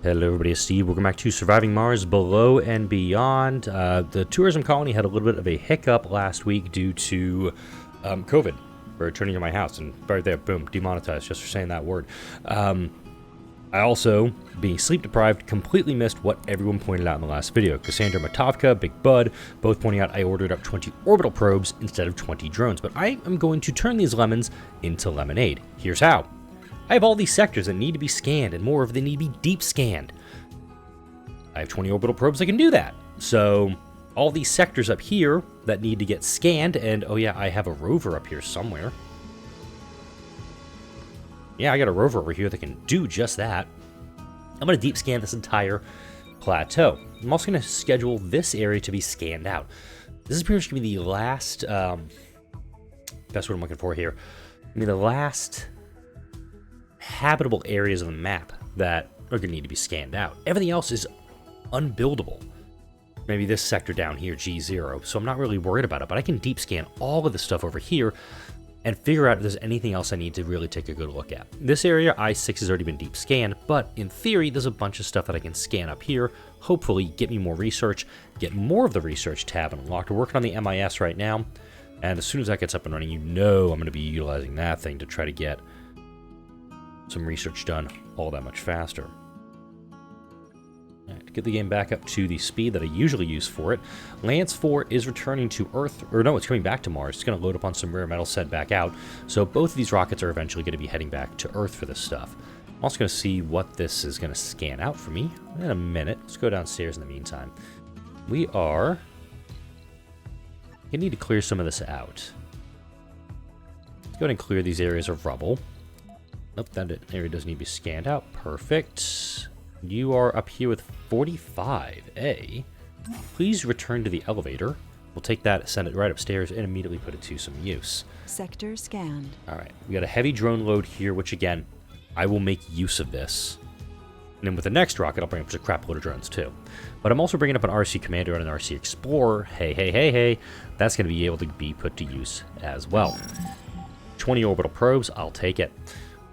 Hello everybody, it's Steve. Welcome back to Surviving Mars Below and Beyond. The tourism colony had a little bit of a hiccup last week due to COVID for returning to my house. And right there, boom, demonetized just for saying that word. I also, being sleep deprived, completely missed what everyone pointed out in the last video. Cassandra Matovka, Big Bud, both pointing out I ordered up 20 orbital probes instead of 20 drones. But I am going to turn these lemons into lemonade. Here's how. I have all these sectors that need to be scanned, and more of them need to be deep scanned. I have 20 orbital probes that can do that. So, all these sectors up here that need to get scanned, and oh yeah, I have a rover up here somewhere. Yeah, I got a rover over here that can do just that. I'm going to deep scan this entire plateau. I'm also going to schedule this area to be scanned out. This is pretty much going to be the last, that's what I'm looking for here. I mean, the last habitable areas of the map that are going to need to be scanned out. Everything else is unbuildable. Maybe this sector down here, G0, so I'm not really worried about it, but I can deep scan all of the stuff over here and figure out if there's anything else I need to really take a good look at. This area, I6, has already been deep scanned, but in theory, there's a bunch of stuff that I can scan up here, hopefully get me more research, get more of the research tab unlocked. We're working on the MIS right now, and as soon as that gets up and running, you know I'm going to be utilizing that thing to try to get some research done all that much faster. Right, to get the game back up to the speed that I usually use for it, Lance 4 is returning to Earth, or no, it's coming back to Mars. It's going to load up on some rare metals, head back out. So both of these rockets are eventually going to be heading back to Earth for this stuff. I'm also going to see what this is going to scan out for me in a minute. Let's go downstairs in the meantime. We are going to need to clear some of this out. Let's go ahead and clear these areas of rubble. Nope, that area doesn't need to be scanned out. Perfect. You are up here with 45A. Please return to the elevator. We'll take that, send it right upstairs, and immediately put it to some use. Sector scanned. Alright, we got a heavy drone load here, which again, I will make use of this. And then with the next rocket, I'll bring up a crap load of drones too. But I'm also bringing up an RC Commander and an RC Explorer. Hey. That's going to be able to be put to use as well. 20 orbital probes, I'll take it.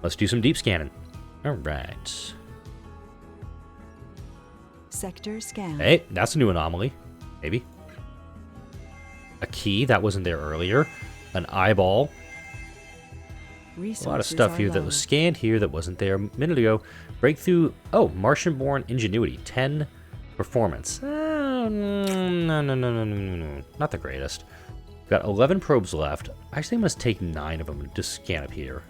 Let's do some deep scanning. Alright. Sector scan. Hey, that's a new anomaly. Maybe. A key that wasn't there earlier. An eyeball. Resources a lot of stuff here that was scanned here that wasn't there a minute ago. Breakthrough. Oh, Martian-born ingenuity. 10 performance. No. Not the greatest. We've got 11 probes left. Actually, I must take 9 of them and just scan up here.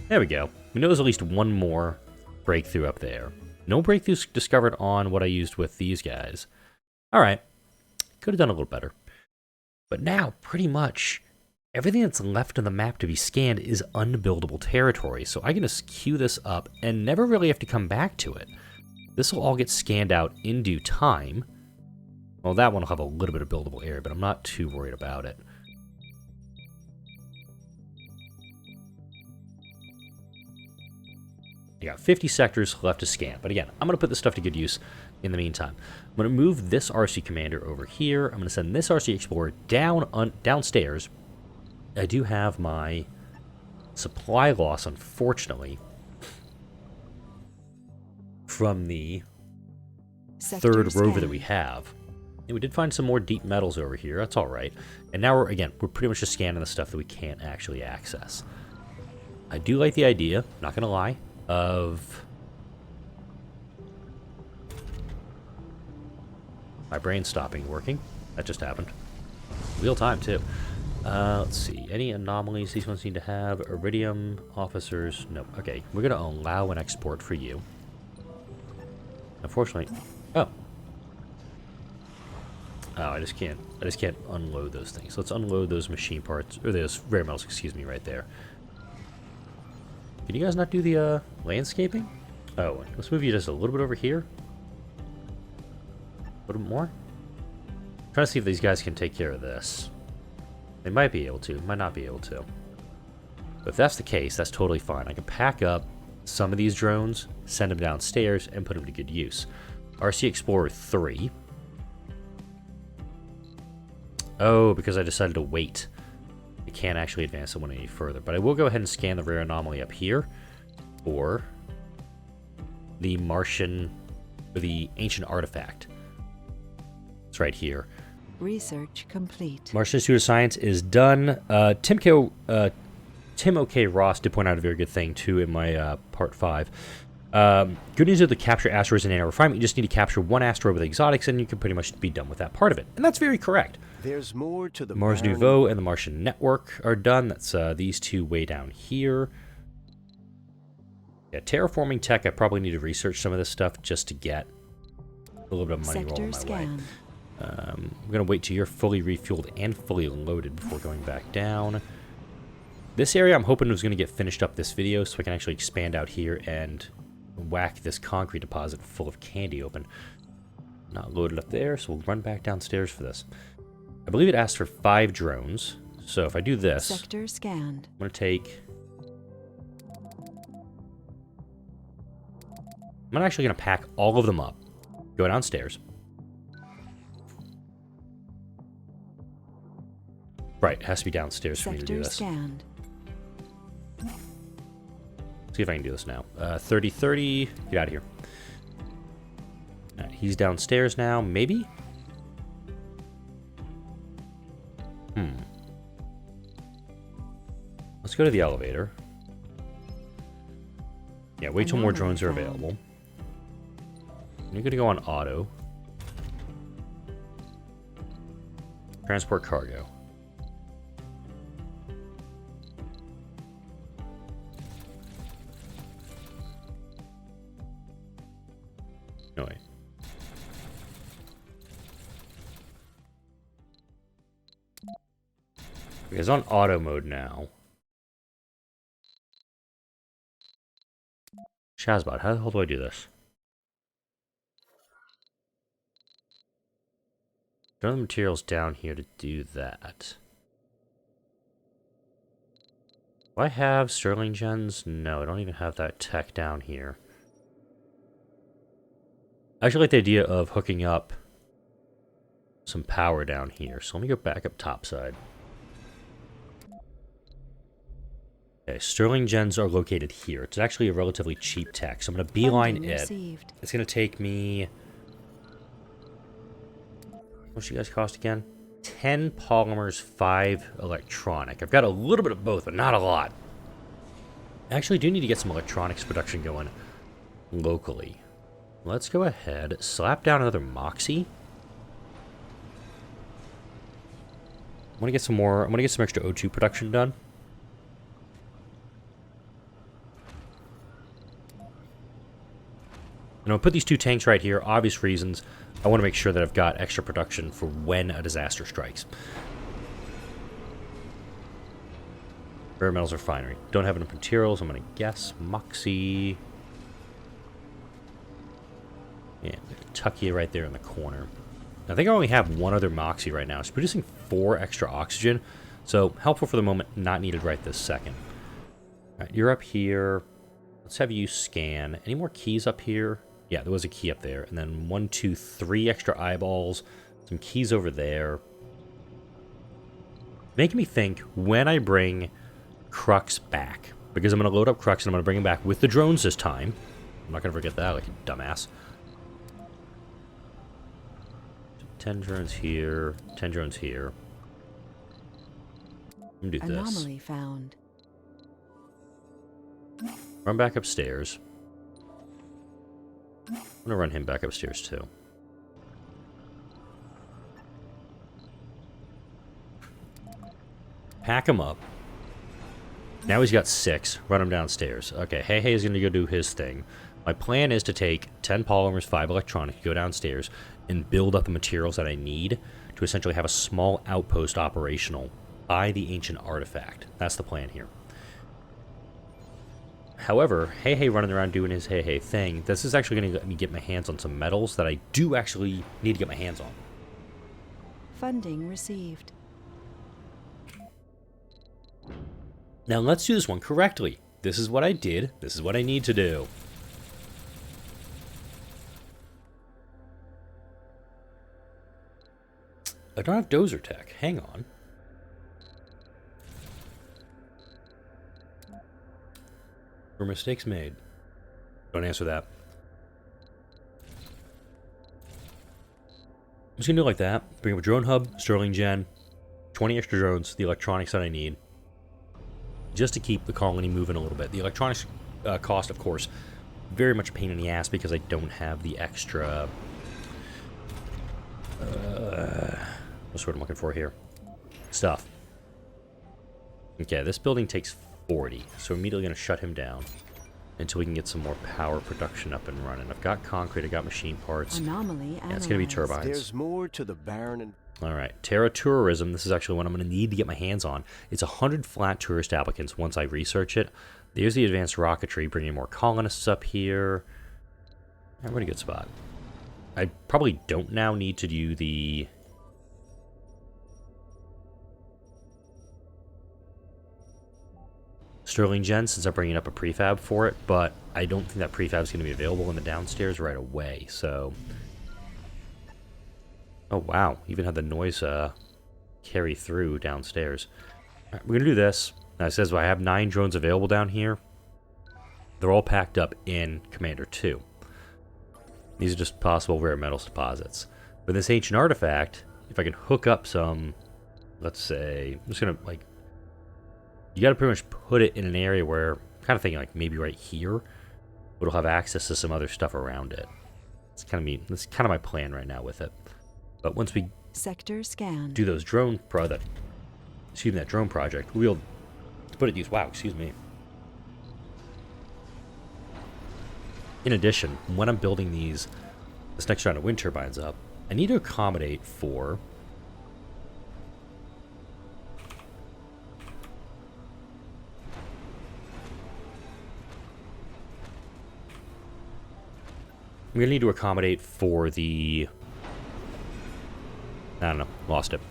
There we go. We know there's at least one more breakthrough up there. No breakthroughs discovered on what I used with these guys. Alright. Could have done a little better. But now, pretty much, everything that's left on the map to be scanned is unbuildable territory. So I can just queue this up and never really have to come back to it. This will all get scanned out in due time. Well, that one will have a little bit of buildable area, but I'm not too worried about it. You got 50 sectors left to scan, but again, I'm going to put this stuff to good use in the meantime. I'm going to move this RC Commander over here. I'm going to send this RC Explorer downstairs. I do have my supply loss, unfortunately, from the third rover that we have. And we did find some more deep metals over here. That's all right. And now we're pretty much just scanning the stuff that we can't actually access. I do like the idea, not going to lie, of my brain stopping working. That just happened. Real time, too. Let's see. Any anomalies these ones need to have? Iridium officers. Nope. Okay. We're going to allow an export for you. Unfortunately. Oh, I just can't unload those things. Let's unload those machine parts, or those rare metals, excuse me, right there. Can you guys not do the landscaping? Oh, let's move you just a little bit over here. A little bit more. I'm trying to see if these guys can take care of this. They might be able to, might not be able to. But if that's the case, that's totally fine. I can pack up some of these drones, send them downstairs, and put them to good use. RC Explorer 3. Oh, because I decided to wait. I can't actually advance it one any further, but I will go ahead and scan the rare anomaly up here. Or the Martian, or the ancient artifact. It's right here. Research complete. Martian Institute of Science is done. Tim O.K. Ross did point out a very good thing, too, in my part 5. Good news is to capture asteroids in nano refinement. You just need to capture one asteroid with exotics, and you can pretty much be done with that part of it. And that's very correct. There's more to the Mars Nouveau and the Martian Network are done. That's these two way down here. Yeah, terraforming tech, I probably need to research some of this stuff just to get a little bit of money rolling my way. I'm going to wait till you're fully refueled and fully loaded before going back down. This area I'm hoping was going to get finished up this video so I can actually expand out here and whack this concrete deposit full of candy open. Not loaded up there, so we'll run back downstairs for this. I believe it asked for 5 drones, so if I do this, Sector scanned. I'm going to take... I'm actually going to pack all of them up, go downstairs. Right, it has to be downstairs for me to do this. Scanned. See if I can do this now. 30-30, get out of here. Right, he's downstairs now, maybe? Let's go to the elevator. Yeah, wait till more drones are available. You're gonna go on auto. Transport cargo. No way. It's on auto mode now. Shazbot, how the hell do I do this? Don't have the materials down here to do that. Do I have Sterling gens? No, I don't even have that tech down here. I actually like the idea of hooking up some power down here. So let me go back up topside. Okay, Sterling gens are located here. It's actually a relatively cheap tech, so I'm going to beeline it. Received. It's going to take me... What's you guys cost again? 10 polymers, 5 electronic. I've got a little bit of both, but not a lot. I actually do need to get some electronics production going locally. Let's go ahead, slap down another Moxie. I'm going to get some more, I'm going to get some extra O2 production done. And I'll put these 2 tanks right here, obvious reasons. I want to make sure that I've got extra production for when a disaster strikes. Rare metals refinery. Don't have enough materials, I'm going to guess. Moxie. Yeah, tuck you right there in the corner. I think I only have 1 other Moxie right now. It's producing 4 extra oxygen. So, helpful for the moment, not needed right this second. Alright, you're up here. Let's have you scan. Any more keys up here? Yeah, there was a key up there. And then 1, 2, 3 extra eyeballs. Some keys over there. Making me think when I bring Crux back. Because I'm going to load up Crux and I'm going to bring him back with the drones this time. I'm not going to forget that, like a dumbass. 10 drones here. 10 drones here. I'm going to do this. Anomaly found. Run back upstairs. I'm going to run him back upstairs too. Pack him up. Now he's got 6. Run him downstairs. Okay, Hey is going to go do his thing. My plan is to take 10 polymers, 5 electronic, go downstairs, and build up the materials that I need to essentially have a small outpost operational by the ancient artifact. That's the plan here. However, Hey running around doing his Hey thing, this is actually going to let me get my hands on some metals that I do actually need to get my hands on. Funding received. Now let's do this one correctly. This is what I did. This is what I need to do. I don't have dozer tech. Hang on. Were mistakes made? Don't answer that. just going to do it like that. Bring up a drone hub, Sterling Gen, 20 extra drones, the electronics that I need, just to keep the colony moving a little bit. The electronics cost, of course, very much a pain in the ass because I don't have the extra... what's the word I'm looking for here? Stuff. Okay, this building takes 40, so we're immediately going to shut him down until we can get some more power production up and running. I've got concrete, I've got machine parts. Anomaly Yeah, it's going to be turbines. There's more to the barren and... Alright, Terra Tourism, this is actually what I'm going to need to get my hands on. It's 100 flat tourist applicants once I research it. There's the advanced rocketry, bringing more colonists up here. Yeah, we're in a good spot. I probably don't now need to do the... Sterling Gen, since I'm bringing up a prefab for it, but I don't think that prefab is going to be available in the downstairs right away, so... Oh, wow. Even had the noise carry through downstairs. All right, we're going to do this. Now, it says I have 9 drones available down here. They're all packed up in Commander 2. These are just possible rare metals deposits. With this ancient artifact, if I can hook up some, let's say, I'm just going to, like, you got to pretty much put it in an area where, I'm kind of thinking, like, maybe right here, but it'll have access to some other stuff around it. It's kind of me. That's kind of my plan right now with it. But once we Sector scanned. do those drone that drone project, we'll put it to use. Wow, excuse me. In addition, when I'm building this next round of wind turbines up, I need to accommodate for I'm going to need to accommodate for the... I don't know. Lost it.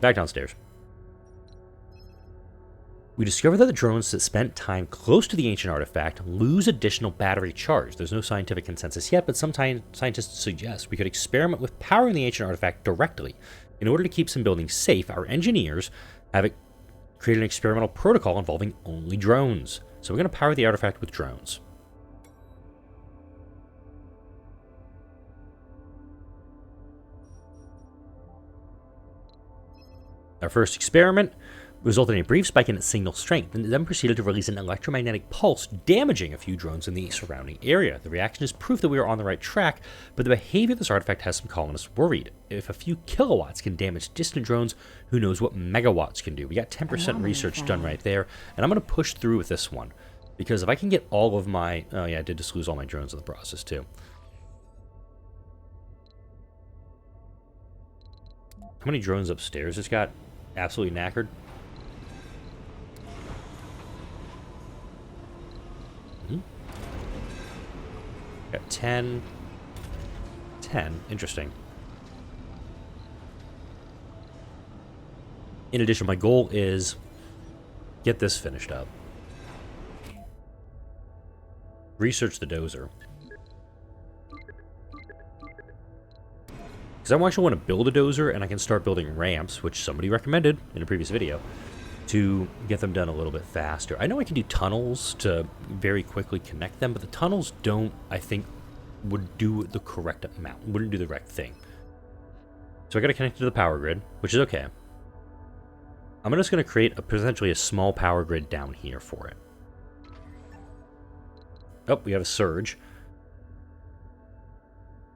Back downstairs. We discovered that the drones that spent time close to the ancient artifact lose additional battery charge. There's no scientific consensus yet, but some scientists suggest we could experiment with powering the ancient artifact directly. In order to keep some buildings safe, our engineers have created an experimental protocol involving only drones. So we're going to power the artifact with drones. Our first experiment resulted in a brief spike in its signal strength, and then proceeded to release an electromagnetic pulse, damaging a few drones in the surrounding area. The reaction is proof that we are on the right track, but the behavior of this artifact has some colonists worried. If a few kilowatts can damage distant drones, who knows what megawatts can do? We got 10% research done right there, and I'm going to push through with this one, because if I can get all of my... Oh yeah, I did just lose all my drones in the process too. How many drones upstairs it's got? Absolutely knackered. Got 10. 10. Interesting. In addition, my goal is get this finished up. Research the dozer. Because I actually want to build a dozer, and I can start building ramps, which somebody recommended in a previous video, to get them done a little bit faster. I know I can do tunnels to very quickly connect them, but the tunnels don't, I think, would do the correct amount, wouldn't do the correct thing. So I got to connect it to the power grid, which is okay. I'm just going to create potentially a small power grid down here for it. Oh, we have a surge.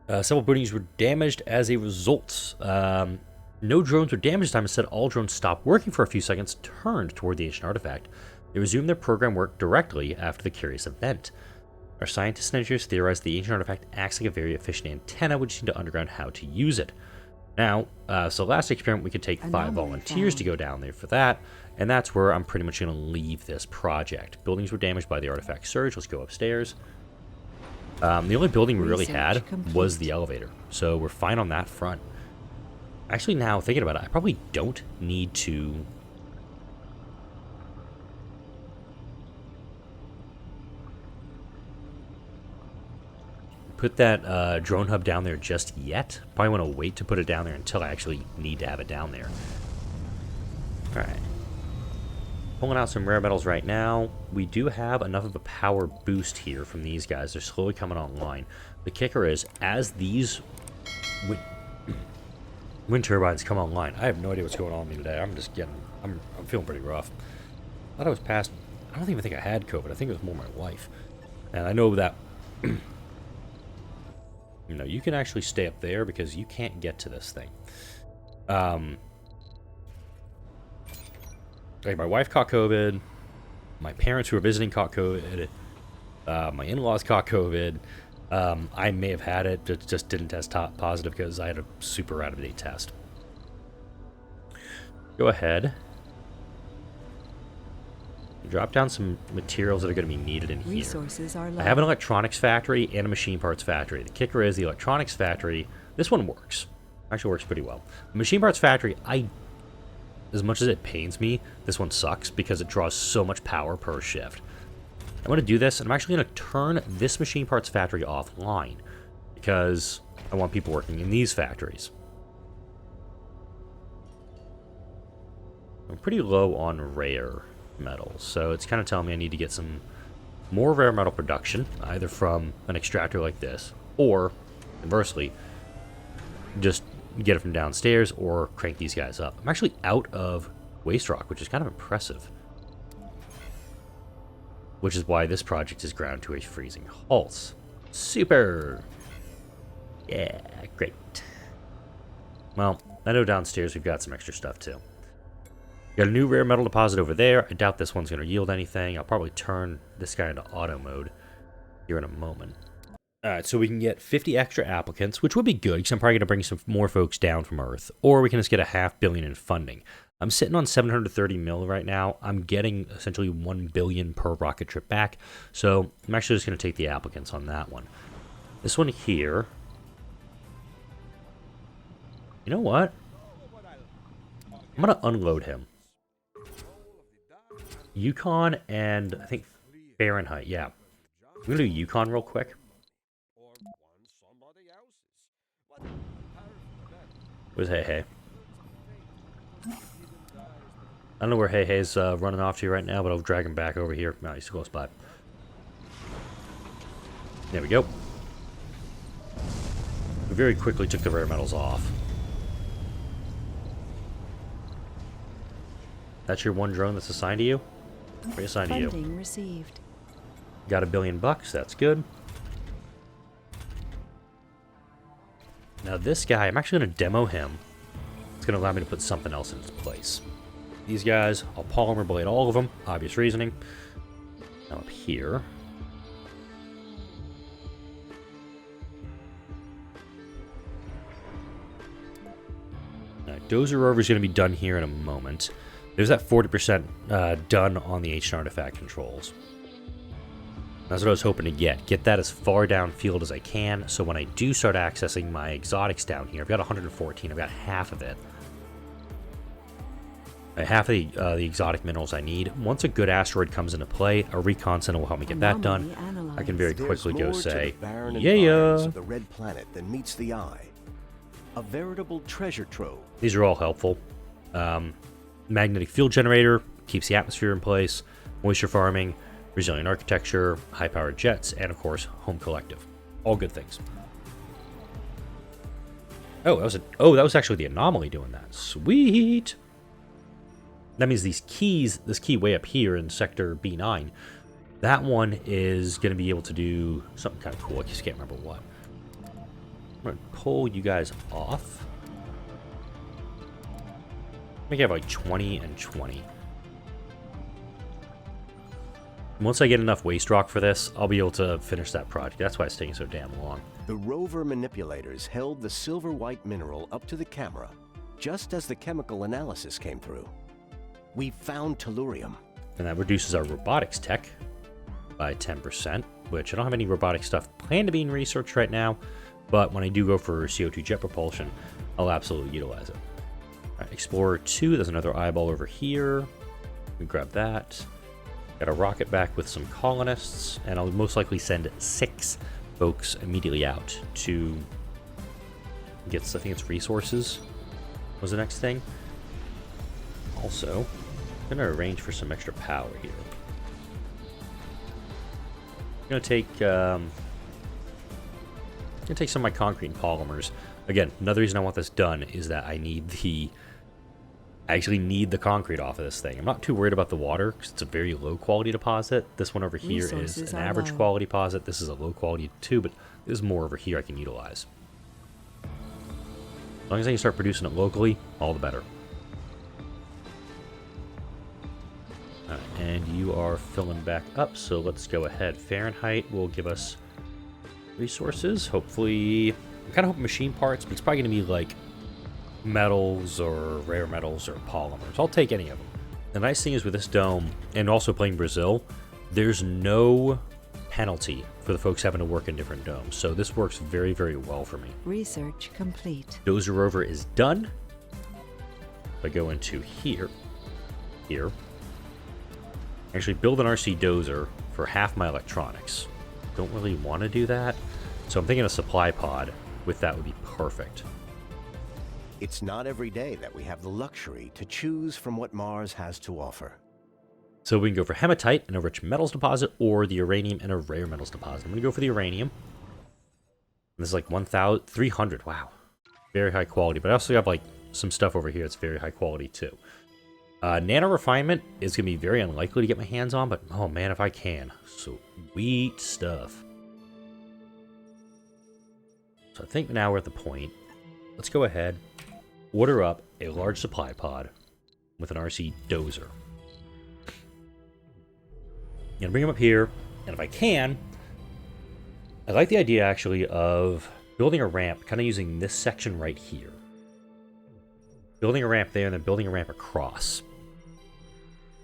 Several buildings were damaged as a result. No drones were damaged this time. Instead, all drones stopped working for a few seconds, turned toward the ancient artifact. They resumed their program work directly after the curious event. Our scientists and engineers theorized the ancient artifact acts like a very efficient antenna, which need to underground how to use it. Now, so last experiment, we could take 5 volunteers to go down there for that, and that's where I'm pretty much going to leave this project. Buildings were damaged by the artifact surge. Let's go upstairs. The only building we really had was the elevator, so we're fine on that front. Actually, now thinking about it, I probably don't need to... put that drone hub down there just yet. Probably want to wait to put it down there until I actually need to have it down there. Alright. Pulling out some rare metals right now. We do have enough of a power boost here from these guys. They're slowly coming online. The kicker is, as these Wind turbines come online. I have no idea what's going on with me today. I'm feeling pretty rough. I thought I was past. I don't even think I had COVID. I think it was more my wife. And I know that, you know, you can actually stay up there because you can't get to this thing. Like my wife caught COVID. My parents who were visiting caught COVID. My in-laws caught COVID. I may have had it, just didn't test positive because I had a super out-of-date test. Go ahead. Drop down some materials that are going to be needed in here. Resources are low. I have an electronics factory and a machine parts factory. The kicker is the electronics factory, this one works. Actually works pretty well. The machine parts factory, as much as it pains me, this one sucks because it draws so much power per shift. I'm going to do this, and I'm actually going to turn this machine parts factory offline because I want people working in these factories. I'm pretty low on rare metals, so it's kind of telling me I need to get some more rare metal production, either from an extractor like this, or, conversely, just get it from downstairs or crank these guys up. I'm actually out of waste rock, which is kind of impressive. Which is why this project is ground to a freezing halt. Super! Yeah, great. Well, I know downstairs we've got some extra stuff too. Got a new rare metal deposit over there. I doubt this one's going to yield anything. I'll probably turn this guy into auto mode here in a moment. Alright, so we can get 50 extra applicants, which would be good, because I'm probably going to bring some more folks down from Earth. Or we can just get a $500 million in funding. I'm sitting on 730 mil right now. I'm getting essentially 1 billion per rocket trip back. So I'm actually just going to take the applicants on that one. This one here. You know what? I'm going to unload him. Yukon and I think Fahrenheit, yeah. I'm going to do Yukon real quick. Where's Hey Hey? I don't know where Hey Hey's running off to right now, but I'll drag him back over here. No, he's close by. There we go. We very quickly took the rare metals off. That's your one drone that's assigned to you? Reassigned to you. Funding received. Got $1 billion bucks, that's good. Now this guy, I'm actually going to demo him. It's going to allow me to put something else in its place. These guys, I'll polymer blade all of them, obvious reasoning. Now up here. Now, Dozer Rover is going to be done here in a moment. There's that 40% done on the ancient artifact controls. That's what I was hoping to get. Get that as far downfield as I can, so when I do start accessing my exotics down here, I've got 114, I've got half of it. Half of the exotic minerals I need. Once a good asteroid comes into play, a recon center will help me get that done. I can very quickly go say, yeah! Of the red planet that meets the eye. A veritable treasure trove. These are all helpful. Magnetic field generator, keeps the atmosphere in place. Moisture farming, resilient architecture, high-powered jets, and of course, home collective. All good things. Oh, that was actually the anomaly doing that. Sweet! That means these keys, this key way up here in sector B9, that one is going to be able to do something kind of cool. I just can't remember what. I'm going to pull you guys off. I think I have like 20 and 20. Once I get enough waste rock for this, I'll be able to finish that project. That's why it's taking so damn long. The rover manipulators held the silver-white mineral up to the camera, just as the chemical analysis came through. We found tellurium. And that reduces our robotics tech by 10%, which I don't have any robotic stuff planned to be in research right now, but when I do go for CO2 jet propulsion, I'll absolutely utilize it. All right, Explorer 2, there's another eyeball over here. We grab that. Got a rocket back with some colonists, and I'll most likely send 6 folks immediately out to get, I think it's resources was the next thing. Also, I'm going to arrange for some extra power here. I'm going to take gonna take some of my concrete and polymers. Again, another reason I want this done is that I actually need the concrete off of this thing. I'm not too worried about the water because it's a very low quality deposit. This one over here is an average quality deposit. This is a low quality too, but there's more over here I can utilize. As long as I can start producing it locally, all the better. Alright, and you are filling back up, so let's go ahead. Fahrenheit will give us resources. Hopefully, I'm kind of hoping machine parts, but it's probably going to be like metals or rare metals or polymers. I'll take any of them. The nice thing is with this dome, and also playing Brazil, there's no penalty for the folks having to work in different domes. So this works very, very well for me. Research complete. Dozer rover is done. If I go into here, actually build an RC dozer for half my electronics. Don't really want to do that. So I'm thinking a supply pod with that would be perfect. It's not every day that we have the luxury to choose from what Mars has to offer. So we can go for hematite and a rich metals deposit, or the uranium and a rare metals deposit. I'm going to go for the uranium. This is like 1,300. Wow. Very high quality. But I also have like some stuff over here that's very high quality too. Nano refinement is going to be very unlikely to get my hands on, but oh man, if I can. Sweet stuff. So I think now we're at the point. Let's go ahead, order up a large supply pod with an RC dozer. I'm going to bring them up here, and if I can, I like the idea actually of building a ramp, kind of using this section right here. Building a ramp there, and then building a ramp across.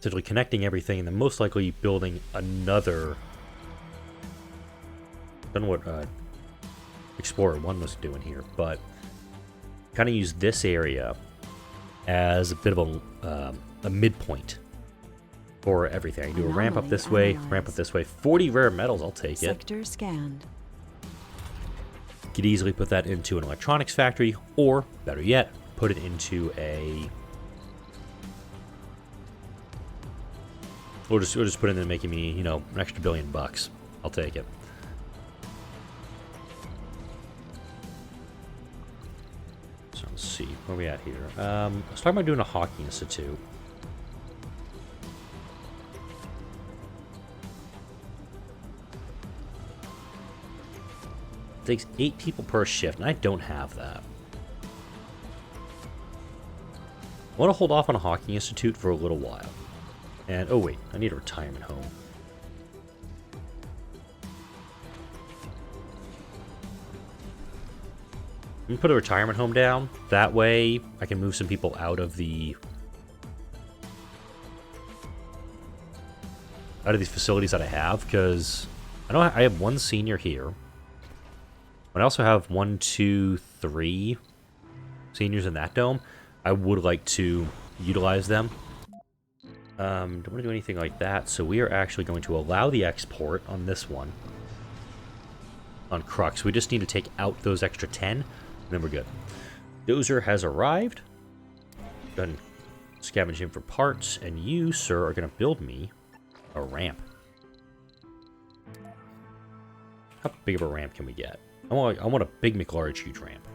Essentially connecting everything, and then most likely building another... I don't know what Explorer 1 was doing here, but kind of use this area as a bit of a midpoint for everything. I can do a ramp up this way, ramp up this way. 40 rare metals, I'll take it. Sector scanned. Could easily put that into an electronics factory, or better yet, put it into a... We'll just put it in making me, you know, an extra $1 billion. I'll take it. So let's see, where are we at here? I was talking about doing a hockey institute. It takes 8 people per shift, and I don't have that. I want to hold off on a hockey institute for a little while. And, oh wait, I need a retirement home. Let me put a retirement home down. That way, I can move some people out of these facilities that I have, because I know I have one senior here. But I also have 1, 2, 3 seniors in that dome. I would like to utilize them. Don't want to do anything like that, so we are actually going to allow the export on this one. On Crux. We just need to take out those extra 10, and then we're good. Dozer has arrived. Go ahead and scavenge him for parts, and you, sir, are going to build me a ramp. How big of a ramp can we get? I want a big McLarge huge ramp.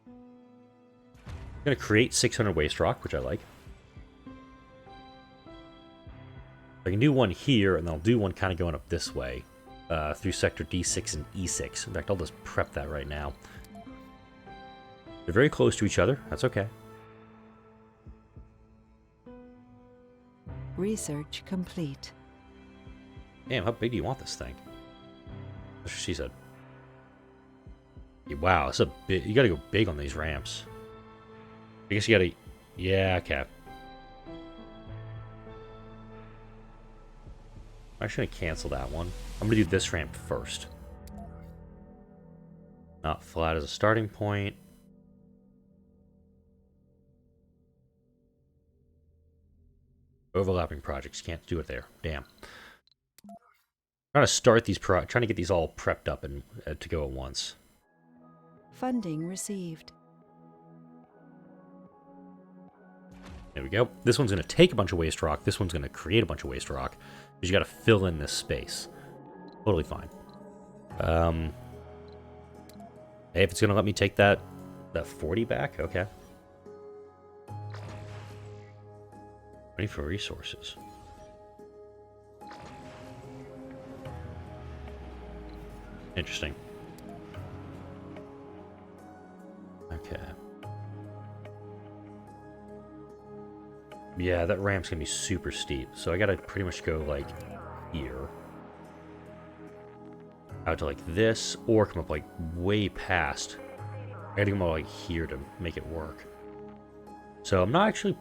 I'm going to create 600 waste rock, which I like. I can do one here, and then I'll do one kind of going up this way. Through sector D6 and E6. In fact, I'll just prep that right now. They're very close to each other. That's okay. Research complete. Damn, how big do you want this thing? That's what she said. Yeah, wow, it's a bit. You gotta go big on these ramps. I guess you gotta... Yeah, okay. I'm actually gonna cancel that one. I'm gonna do this ramp first. Not flat as a starting point. Overlapping projects. Can't do it there. Damn. I'm trying to start these trying to get these all prepped up and to go at once. Funding received. There we go. This one's going to take a bunch of waste rock. This one's going to create a bunch of waste rock. Because you got to fill in this space. Totally fine. Hey, if it's gonna let me take that 40 back, okay. Ready for resources. Interesting. Okay. Yeah, that ramp's gonna be super steep, so I gotta pretty much go like here. Out to like this, or come up like way past. I gotta come up like here to make it work. So I'm not actually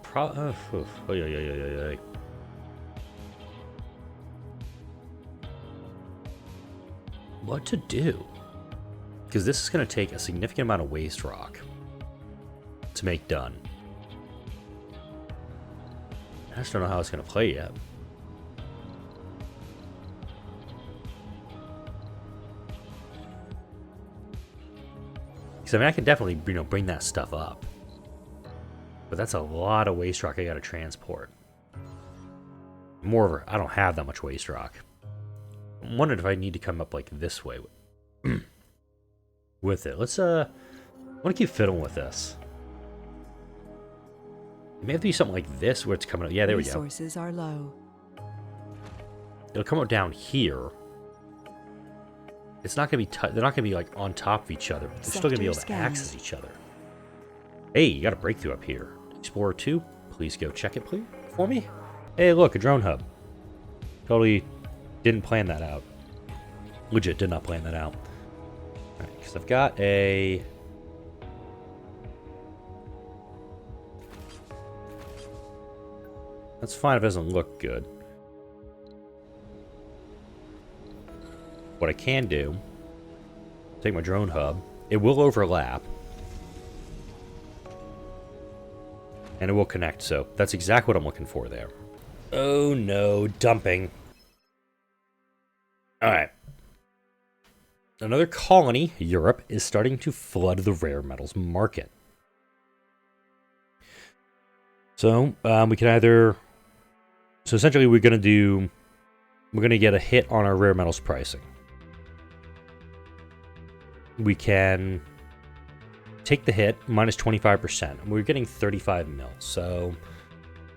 what to do? Because this is gonna take a significant amount of waste rock to make done. I just don't know how it's gonna play yet. I mean, I can definitely, bring that stuff up. But that's a lot of waste rock I gotta transport. Moreover, I don't have that much waste rock. I'm wondering if I need to come up like this way with it. Let's, I want to keep fiddling with this. It may have to be something like this where it's coming up. Yeah, there we go. Resources are low. It'll come up down here. It's not gonna be. They're not gonna be like on top of each other. But they're still gonna be able to access each other. Hey, you got a breakthrough up here. Explorer 2, please go check it, please, for me. Hey, look, a drone hub. Totally didn't plan that out. Legit, did not plan that out. Alright, because I've got a. That's fine if it doesn't look good. What I can do, take my drone hub, it will overlap, and it will connect, so that's exactly what I'm looking for there. Oh no, dumping. Alright. Another colony, Europe, is starting to flood the rare metals market. So, we can either... So essentially we're going to get a hit on our rare metals pricing. We can take the hit, minus 25%, and we're getting 35 mil. So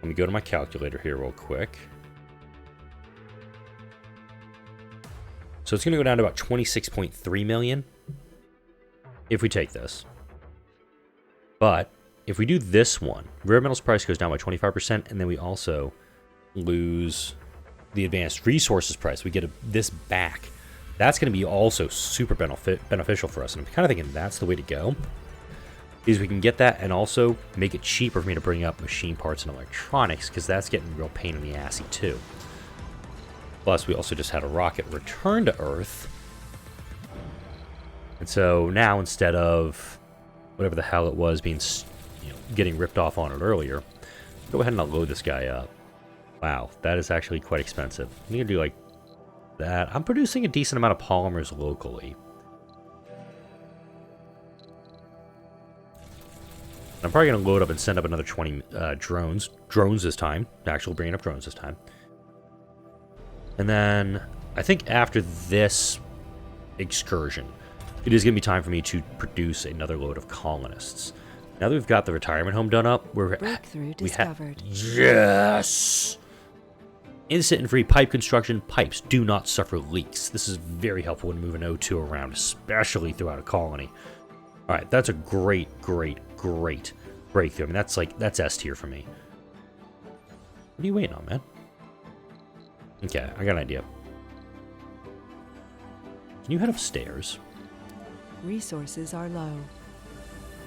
let me go to my calculator here real quick. So it's going to go down to about 26.3 million if we take this. But if we do this one, rare metals price goes down by 25%, and then we also lose the advanced resources price. We get this back. That's going to be also super beneficial for us. And I'm kind of thinking that's the way to go. Is we can get that and also make it cheaper for me to bring up machine parts and electronics, because that's getting a real pain in the assy too. Plus, we also just had a rocket return to Earth. And so now, instead of whatever the hell it was being, getting ripped off on it earlier, go ahead and unload this guy up. Wow, that is actually quite expensive. I'm going to do like that. I'm producing a decent amount of polymers locally. I'm probably going to load up and send up another 20 drones. Drones this time. Actually, bringing up drones this time. And then, I think after this excursion, it is going to be time for me to produce another load of colonists. Now that we've got the retirement home done up, Breakthrough discovered. Yes! Instant and free pipe construction. Pipes do not suffer leaks. This is very helpful when moving O2 around, especially throughout a colony. Alright, that's a great breakthrough. I mean, that's S tier for me. What are you waiting on, man? Okay, I got an idea. Can you head upstairs? Resources are low.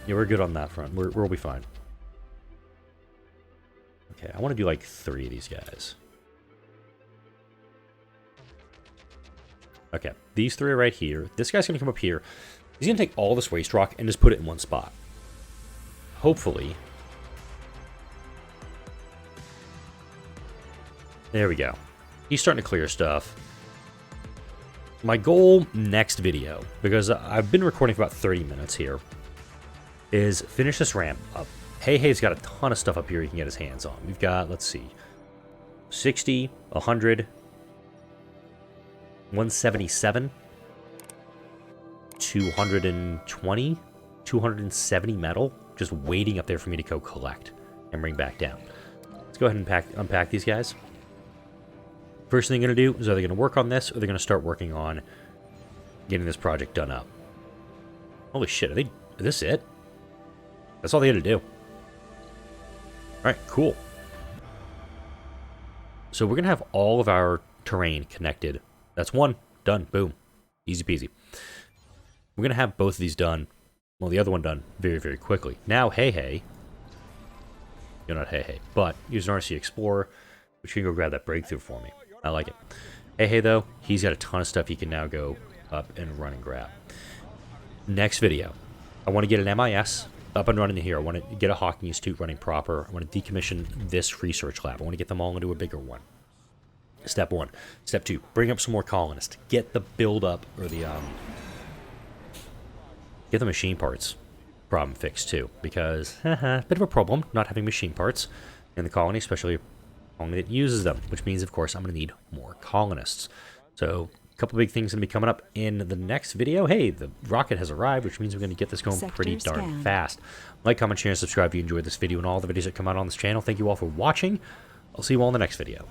Yeah, we're good on that front. We'll be fine. Okay, I want to do like 3 of these guys. Okay, these 3 are right here. This guy's going to come up here. He's going to take all this waste rock and just put it in one spot. Hopefully. There we go. He's starting to clear stuff. My goal next video, because I've been recording for about 30 minutes here, is finish this ramp up. Hey's got a ton of stuff up here he can get his hands on. We've got, let's see, 60, 100, 177, 220, 270 metal just waiting up there for me to go collect and bring back down. Let's go ahead and unpack these guys. First thing they're going to do is, are they going to work on this, or they're going to start working on getting this project done up? Holy shit, is this it? That's all they had to do. Alright, cool. So we're going to have all of our terrain connected. That's one. Done. Boom. Easy peasy. We're going to have both of these done. Well, the other one done very, very quickly. Now, hey. You're not hey, but use an RC Explorer, which you can go grab that breakthrough for me. I like it. Hey, though, he's got a ton of stuff he can now go up and run and grab. Next video, I want to get an MIS up and running here. I want to get a Hawking Institute running proper. I want to decommission this research lab. I want to get them all into a bigger one. Step 1. Step 2, bring up some more colonists. Get the build up, or the get the machine parts problem fixed too, because bit of a problem not having machine parts in the colony, especially a colony that uses them, which means, of course, I'm going to need more colonists. So a couple big things going to be coming up in the next video. Hey, the rocket has arrived, which means we're going to get this going pretty darn fast. Like, comment, share, and subscribe if you enjoyed this video and all the videos that come out on this channel. Thank you all for watching. I'll see you all in the next video.